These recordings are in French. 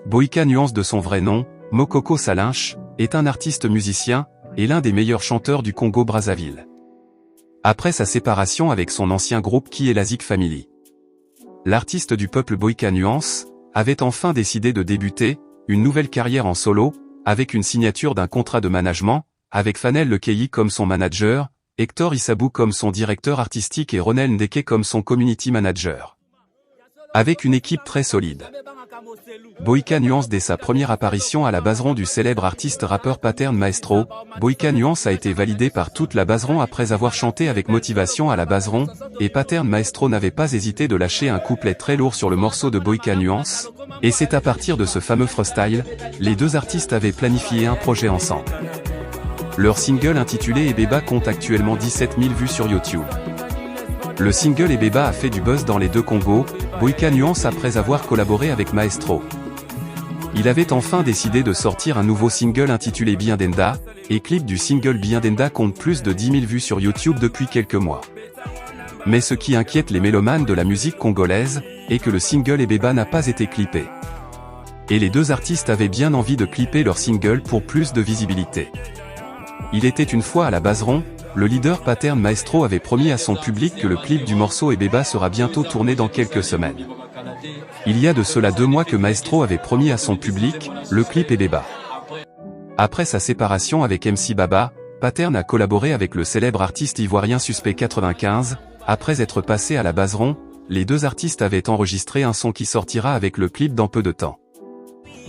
Boyka Nuance de son vrai nom, Mokoko Salinche, est un artiste musicien, et l'un des meilleurs chanteurs du Congo-Brazzaville. Après sa séparation avec son ancien groupe qui est la Zik Family, l'artiste du peuple Boyka Nuance avait enfin décidé de débuter une nouvelle carrière en solo, avec une signature d'un contrat de management, avec Fanel Lekeyi comme son manager, Hector Issabou comme son directeur artistique et Ronel Ndeke comme son community manager. Avec une équipe très solide. Boyka Nuance dès sa première apparition à la Baseron du célèbre artiste rappeur Pattern Maestro, Boyka Nuance a été validé par toute la Baseron après avoir chanté avec motivation à la Baseron, et Pattern Maestro n'avait pas hésité de lâcher un couplet très lourd sur le morceau de Boyka Nuance, et c'est à partir de ce fameux freestyle, les deux artistes avaient planifié un projet ensemble. Leur single intitulé Ebeba compte actuellement 17 000 vues sur YouTube. Le single Ebeba a fait du buzz dans les deux Congos, Boyka Nuance après avoir collaboré avec Maestro. Il avait enfin décidé de sortir un nouveau single intitulé Biendenda, et clip du single Biendenda compte plus de 10 000 vues sur YouTube depuis quelques mois. Mais ce qui inquiète les mélomanes de la musique congolaise, est que le single Ebeba n'a pas été clippé. Et les deux artistes avaient bien envie de clipper leur single pour plus de visibilité. Il était une fois à la Baseron, le leader Pattern Maestro avait promis à son public que le clip du morceau Ebeba sera bientôt tourné dans quelques semaines. Il y a de cela 2 mois que Maestro avait promis à son public, le clip Ebeba. Après sa séparation avec MC Baba, Pattern a collaboré avec le célèbre artiste ivoirien Suspect 95, après être passé à la Baseron, les deux artistes avaient enregistré un son qui sortira avec le clip dans peu de temps.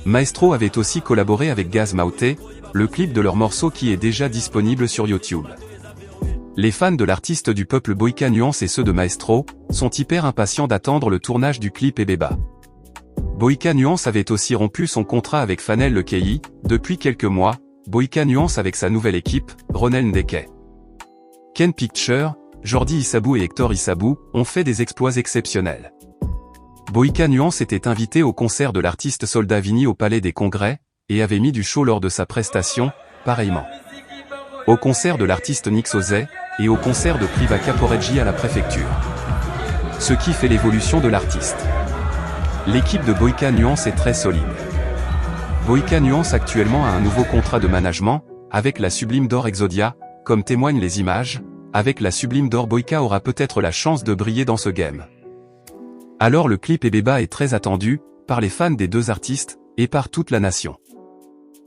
Maestro avait aussi collaboré avec Gaz Maouté, le clip de leur morceau qui est déjà disponible sur YouTube. Les fans de l'artiste du peuple Boyka Nuance et ceux de Maestro, sont hyper impatients d'attendre le tournage du clip Ebeba. Boyka Nuance avait aussi rompu son contrat avec Fanel Lekeyi, depuis quelques mois, Boyka Nuance avec sa nouvelle équipe, Ronel Ndeke. Ken Picture, Jordi Issabou et Hector Issabou, ont fait des exploits exceptionnels. Boyka Nuance était invité au concert de l'artiste Soldat Vini au Palais des Congrès, et avait mis du show lors de sa prestation, pareillement. Au concert de l'artiste Nix Ozay, et au concert de Priva Caporeggi à la préfecture. Ce qui fait l'évolution de l'artiste. L'équipe de Boyka Nuance est très solide. Boyka Nuance actuellement a un nouveau contrat de management, avec la Sublime d'Or Exodia, comme témoignent les images, avec la Sublime d'Or Boyka aura peut-être la chance de briller dans ce game. Alors le clip Ebeba est très attendu, par les fans des deux artistes, et par toute la nation.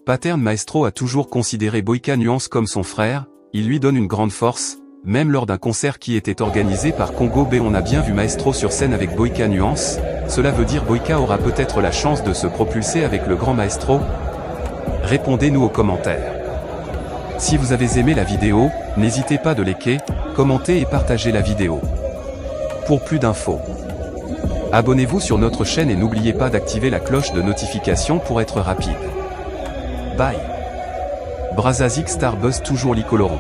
Pattern Maestro a toujours considéré Boyka Nuance comme son frère, il lui donne une grande force, même lors d'un concert qui était organisé par Congo B on a bien vu Maestro sur scène avec Boyka Nuance, cela veut dire Boyka aura peut-être la chance de se propulser avec le grand Maestro? Répondez-nous aux commentaires. Si vous avez aimé la vidéo, n'hésitez pas de liker, commenter et partager la vidéo. Pour plus d'infos, abonnez-vous sur notre chaîne et n'oubliez pas d'activer la cloche de notification pour être rapide. Bye. Brazzazik Star Buzz toujours l'Icoloro.